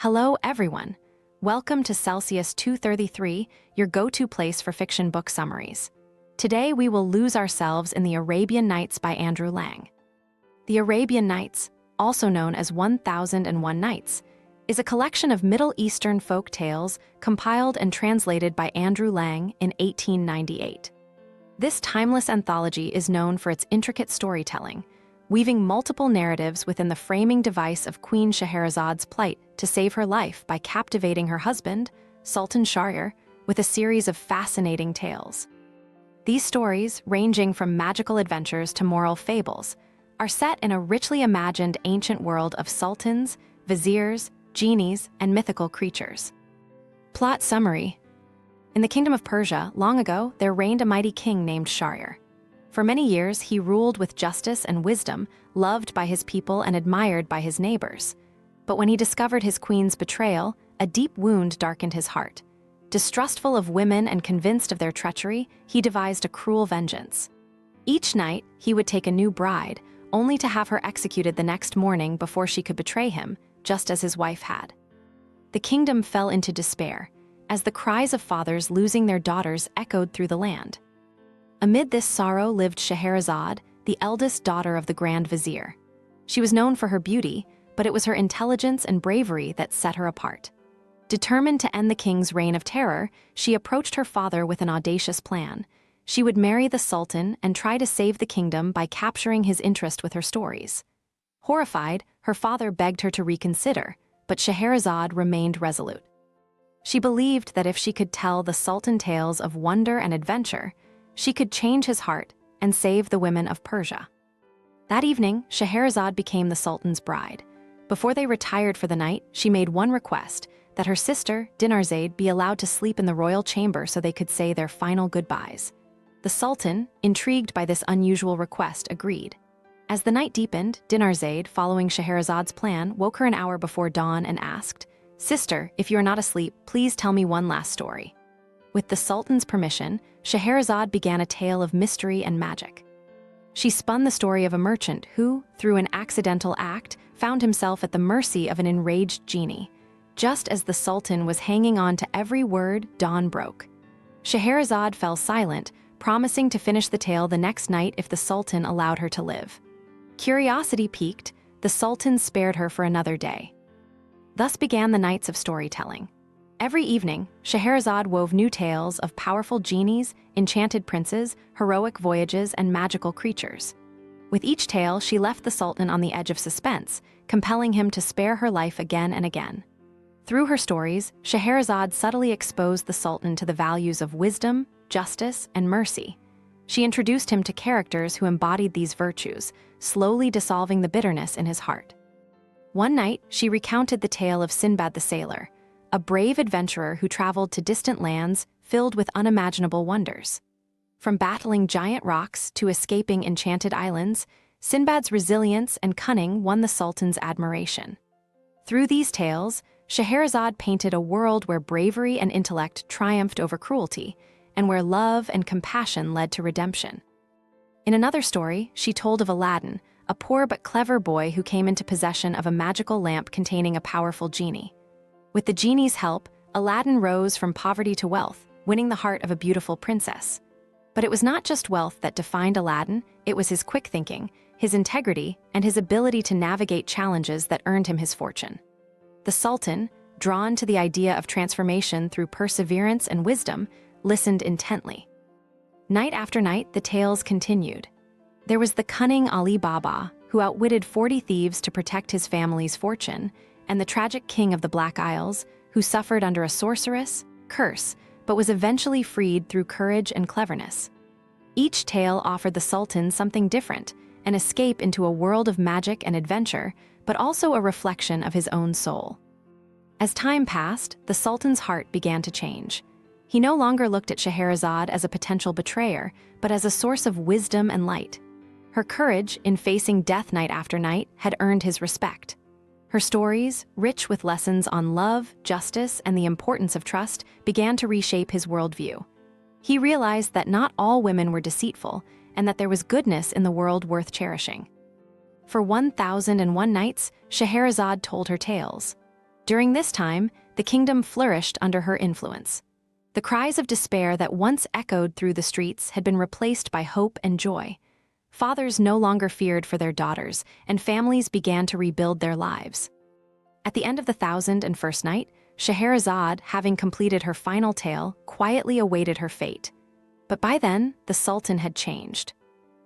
Hello, everyone. Welcome to Celsius 233, your go-to place for fiction book summaries. Today, we will lose ourselves in the Arabian Nights by Andrew Lang. The Arabian Nights, also known as 1001 Nights, is a collection of Middle Eastern folk tales compiled and translated by Andrew Lang in 1898. This timeless anthology is known for its intricate storytelling, weaving multiple narratives within the framing device of Queen Scheherazade's plight to save her life by captivating her husband, Sultan Schahriar, with a series of fascinating tales. These stories, ranging from magical adventures to moral fables, are set in a richly imagined ancient world of sultans, viziers, genies, and mythical creatures. Plot summary. In the kingdom of Persia, long ago, there reigned a mighty king named Schahriar. For many years, he ruled with justice and wisdom, loved by his people and admired by his neighbors. But when he discovered his queen's betrayal, a deep wound darkened his heart. Distrustful of women and convinced of their treachery, he devised a cruel vengeance. Each night, he would take a new bride, only to have her executed the next morning before she could betray him, just as his wife had. The kingdom fell into despair, as the cries of fathers losing their daughters echoed through the land. Amid this sorrow lived Scheherazade, the eldest daughter of the Grand Vizier. She was known for her beauty, but it was her intelligence and bravery that set her apart. Determined to end the king's reign of terror, she approached her father with an audacious plan. She would marry the Sultan and try to save the kingdom by capturing his interest with her stories. Horrified, her father begged her to reconsider, but Scheherazade remained resolute. She believed that if she could tell the Sultan tales of wonder and adventure, she could change his heart and save the women of Persia. That evening, Scheherazade became the Sultan's bride. Before they retired for the night, she made one request, that her sister, Dinarzade, be allowed to sleep in the royal chamber so they could say their final goodbyes. The Sultan, intrigued by this unusual request, agreed. As the night deepened, Dinarzade, following Scheherazade's plan, woke her an hour before dawn and asked, "Sister, if you are not asleep, please tell me one last story." With the Sultan's permission, Scheherazade began a tale of mystery and magic. She spun the story of a merchant who, through an accidental act, found himself at the mercy of an enraged genie. Just as the Sultan was hanging on to every word, dawn broke. Scheherazade fell silent, promising to finish the tale the next night if the Sultan allowed her to live. Curiosity piqued, the Sultan spared her for another day. Thus began the nights of storytelling. Every evening, Scheherazade wove new tales of powerful genies, enchanted princes, heroic voyages, and magical creatures. With each tale, she left the Sultan on the edge of suspense, compelling him to spare her life again and again. Through her stories, Scheherazade subtly exposed the Sultan to the values of wisdom, justice, and mercy. She introduced him to characters who embodied these virtues, slowly dissolving the bitterness in his heart. One night, she recounted the tale of Sinbad the Sailor, a brave adventurer who traveled to distant lands filled with unimaginable wonders. From battling giant rocks to escaping enchanted islands, Sinbad's resilience and cunning won the Sultan's admiration. Through these tales, Scheherazade painted a world where bravery and intellect triumphed over cruelty, and where love and compassion led to redemption. In another story, she told of Aladdin, a poor but clever boy who came into possession of a magical lamp containing a powerful genie. With the genie's help, Aladdin rose from poverty to wealth, winning the heart of a beautiful princess. But it was not just wealth that defined Aladdin, it was his quick thinking, his integrity, and his ability to navigate challenges that earned him his fortune. The Sultan, drawn to the idea of transformation through perseverance and wisdom, listened intently. Night after night, the tales continued. There was the cunning Ali Baba, who outwitted 40 thieves to protect his family's fortune, and the tragic king of the Black Isles, who suffered under a sorceress, curse, but was eventually freed through courage and cleverness. Each tale offered the Sultan something different, an escape into a world of magic and adventure, but also a reflection of his own soul. As time passed, the Sultan's heart began to change. He no longer looked at Scheherazade as a potential betrayer, but as a source of wisdom and light. Her courage in facing death night after night had earned his respect. Her stories, rich with lessons on love, justice, and the importance of trust, began to reshape his worldview. He realized that not all women were deceitful, and that there was goodness in the world worth cherishing. For 1001 nights, Scheherazade told her tales. During this time, the kingdom flourished under her influence. The cries of despair that once echoed through the streets had been replaced by hope and joy. Fathers no longer feared for their daughters, and families began to rebuild their lives. At the end of the 1001st night, Scheherazade, having completed her final tale, quietly awaited her fate. But by then, the Sultan had changed.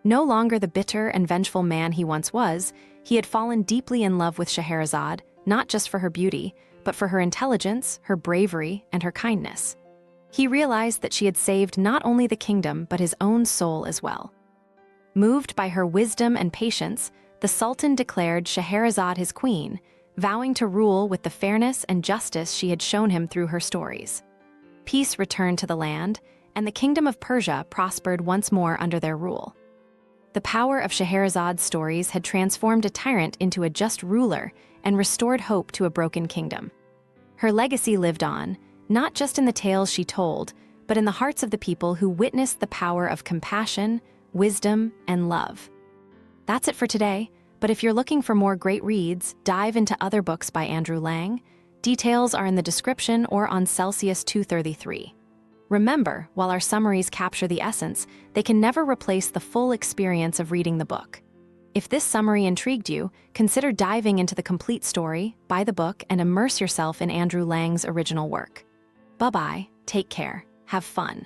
No longer the bitter and vengeful man he once was, he had fallen deeply in love with Scheherazade, not just for her beauty, but for her intelligence, her bravery, and her kindness. He realized that she had saved not only the kingdom, but his own soul as well. Moved by her wisdom and patience, the Sultan declared Scheherazade his queen, vowing to rule with the fairness and justice she had shown him through her stories. Peace returned to the land, and the kingdom of Persia prospered once more under their rule. The power of Scheherazade's stories had transformed a tyrant into a just ruler and restored hope to a broken kingdom. Her legacy lived on, not just in the tales she told, but in the hearts of the people who witnessed the power of compassion, wisdom, and love. That's it for today, but if you're looking for more great reads, dive into other books by Andrew Lang. Details are in the description or on Celsius 233. Remember, while our summaries capture the essence, they can never replace the full experience of reading the book. If this summary intrigued you, consider diving into the complete story, buy the book, and immerse yourself in Andrew Lang's original work. Bye-bye, take care, have fun.